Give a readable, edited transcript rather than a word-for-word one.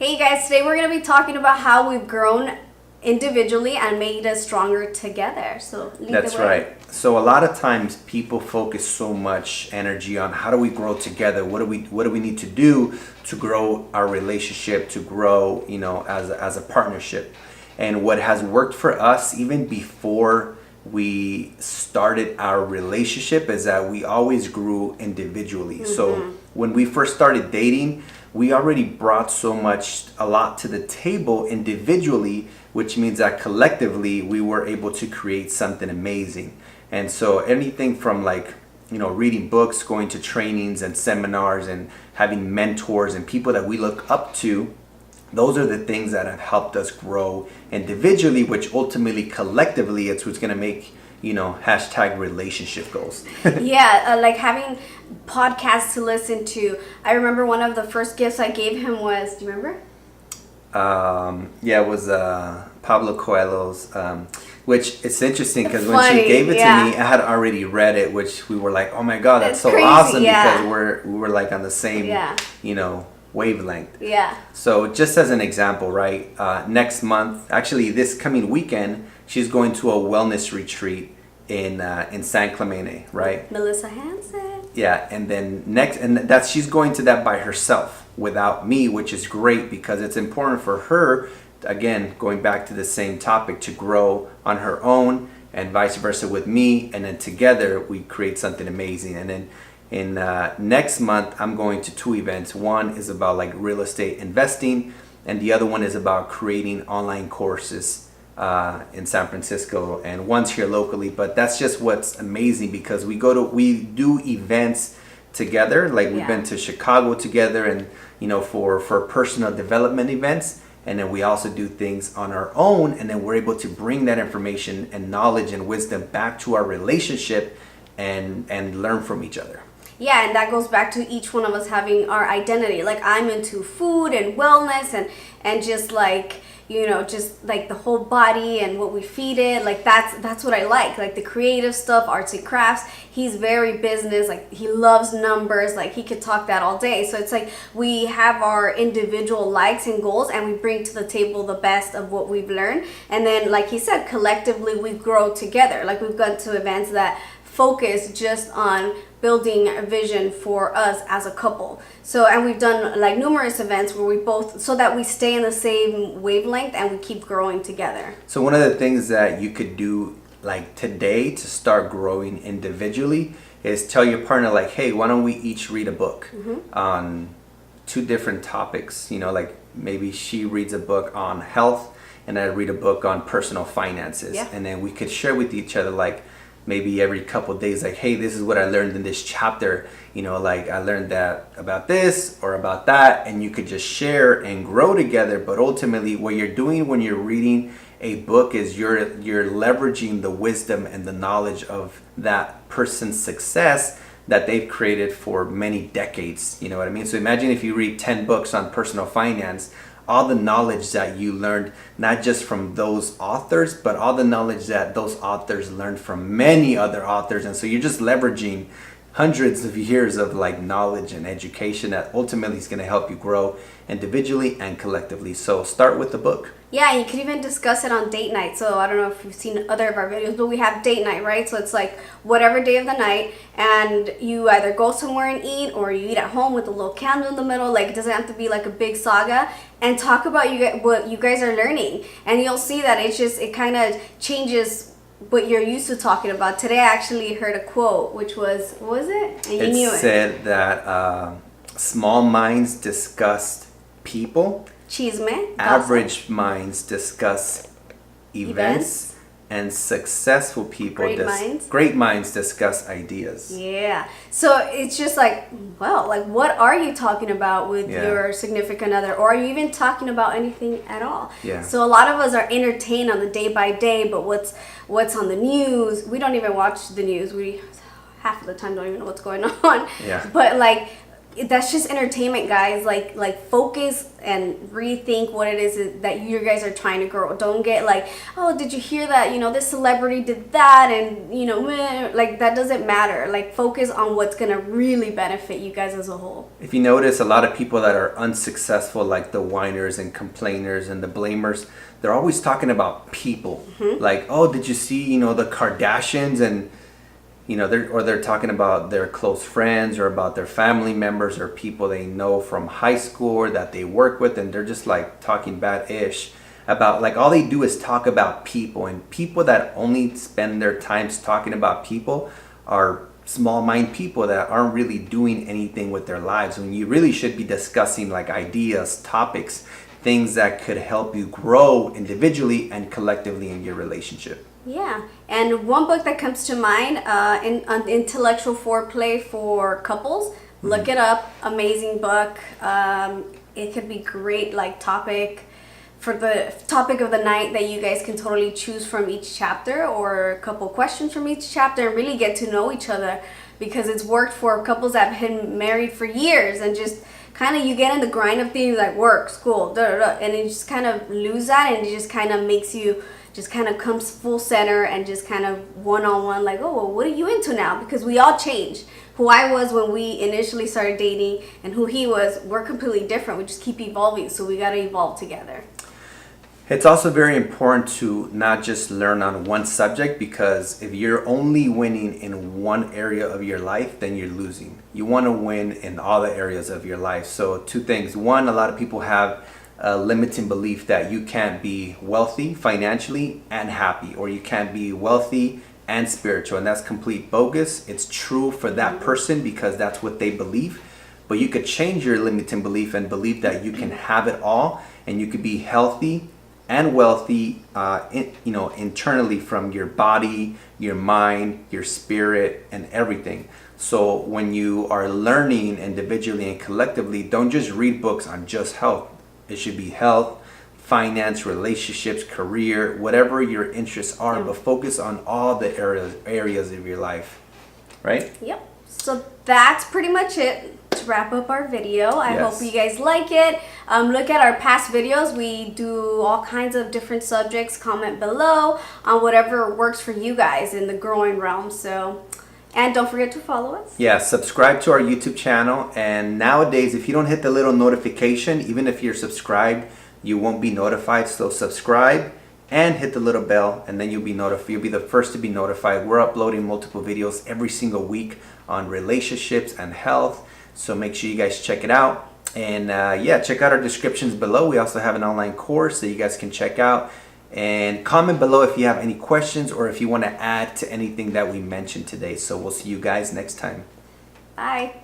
Hey guys, today we're going to be talking about how we've grown individually and made us stronger together. So lead That's the way. right. So a lot of times people focus so much energy on how do we grow together? What do we need to do to grow our relationship, to grow, as a partnership? And what has worked for us even before we started our relationship is that we always grew individually. So when we first started dating, we already brought a lot to the table individually, which means that collectively we were able to create something amazing. And so anything from reading books, going to trainings and seminars and having mentors and people that we look up to, those are the things that have helped us grow individually, which ultimately collectively it's what's going to make hashtag relationship goals. Yeah, like having podcasts to listen to. I remember one of the first gifts I gave him was, do you remember? It was Pablo Coelho's, which it's interesting because when she gave it to me, I had already read it, which we were like, oh my God, that's so crazy, awesome, because we were like on the same, wavelength. Yeah. So just as an example, right? Next month, actually this coming weekend, she's going to a wellness retreat in San Clemente, right? Melissa Hansen. Yeah, and then she's going to that by herself without me, which is great because it's important for her, again, going back to the same topic, to grow on her own and vice versa with me, and then together we create something amazing. And then in next month, I'm going to two events. One is about like real estate investing, and the other one is about creating online courses in San Francisco, and one's here locally. But that's just what's amazing because we do events together. Like we've been to Chicago together, and for personal development events, and then we also do things on our own, and then we're able to bring that information and knowledge and wisdom back to our relationship and learn from each other. Yeah, and that goes back to each one of us having our identity. Like I'm into food and wellness and just like, just like the whole body and what we feed it. Like that's what I like the creative stuff, arts and crafts. He's very business, like he loves numbers, like he could talk that all day. So it's like we have our individual likes and goals, and we bring to the table the best of what we've learned. And then like he said, collectively we grow together. Like we've gone to events that focus just on building a vision for us as a couple. So, and we've done like numerous events where we both, so that we stay in the same wavelength and we keep growing together. So one of the things that you could do like today to start growing individually is tell your partner like, hey, why don't we each read a book on two different topics? Like maybe she reads a book on health and I read a book on personal finances. Yeah. And then we could share with each other like, maybe every couple of days, like, hey, this is what I learned in this chapter, like I learned that about this or about that, and you could just share and grow together. But ultimately what you're doing when you're reading a book is you're leveraging the wisdom and the knowledge of that person's success that they've created for many decades. You know what I mean? So imagine if you read 10 books on personal finance, all the knowledge that you learned, not just from those authors, but all the knowledge that those authors learned from many other authors. And so you're just leveraging hundreds of years of like knowledge and education that ultimately is going to help you grow individually and collectively. So start with the book. Yeah, you could even discuss it on date night. So I don't know if you've seen other of our videos, but we have date night, right? So it's like whatever day of the night, and you either go somewhere and eat, or you eat at home with a little candle in the middle. Like it doesn't have to be like a big saga, and talk about what you guys are learning. And you'll see that it kind of changes what you're used to talking about. Today I actually heard a quote, which was, what was it? And you knew it. It said that small minds discuss people. Chisme. Average minds discuss events. And successful people, great minds discuss ideas. Yeah. So it's just like, well, like what are you talking about with your significant other? Or are you even talking about anything at all? Yeah. So a lot of us are entertained on the day by day, but what's on the news? We don't even watch the news. We half of the time don't even know what's going on. Yeah. But like that's just entertainment, guys. Like focus and rethink what it is that you guys are trying to grow. Don't get like, oh, did you hear that, this celebrity did that, and meh, like that doesn't matter. Like focus on what's gonna really benefit you guys as a whole. If you notice, a lot of people that are unsuccessful, like the whiners and complainers and the blamers, they're always talking about people. Like, oh, did you see the Kardashians, and they're talking about their close friends or about their family members or people they know from high school or that they work with, and they're just like talking bad-ish about, like, all they do is talk about people. And people that only spend their times talking about people are small mind people that aren't really doing anything with their lives, when you really should be discussing like ideas, topics, things that could help you grow individually and collectively in your relationship. Yeah, and one book that comes to mind, Intellectual Foreplay for Couples. Look it up. Amazing book. It could be great, like topic for the topic of the night that you guys can totally choose from each chapter, or a couple questions from each chapter, and really get to know each other, because it's worked for couples that have been married for years, and just kind of you get in the grind of things like work, school, and you just kind of lose that, and it just kind of makes you just kind of comes full center and just kind of one-on-one, like, oh, well, what are you into now? Because we all change. Who I was when we initially started dating and who he was, we're completely different. We just keep evolving, so we got to evolve together. It's also very important to not just learn on one subject, because if you're only winning in one area of your life, then you're losing. You want to win in all the areas of your life. So two things. One, a lot of people have a limiting belief that you can't be wealthy financially and happy, or you can't be wealthy and spiritual, and that's complete bogus. It's true for that person because that's what they believe, but you could change your limiting belief and believe that you can have it all, and you could be healthy and wealthy internally, from your body, your mind, your spirit, and everything. So when you are learning individually and collectively, don't just read books on just health. It should be health, finance, relationships, career, whatever your interests are, but focus on all the areas of your life, right? Yep. So that's pretty much it to wrap up our video. I hope you guys like it. Look at our past videos. We do all kinds of different subjects. Comment below on whatever works for you guys in the growing realm. And don't forget to follow us. Yeah, subscribe to our YouTube channel. And nowadays, if you don't hit the little notification, even if you're subscribed, you won't be notified. So subscribe and hit the little bell, and then you'll be notified. You'll be the first to be notified. We're uploading multiple videos every single week on relationships and health. So make sure you guys check it out. And check out our descriptions below. We also have an online course that you guys can check out. And comment below if you have any questions or if you want to add to anything that we mentioned today. So we'll see you guys next time. Bye.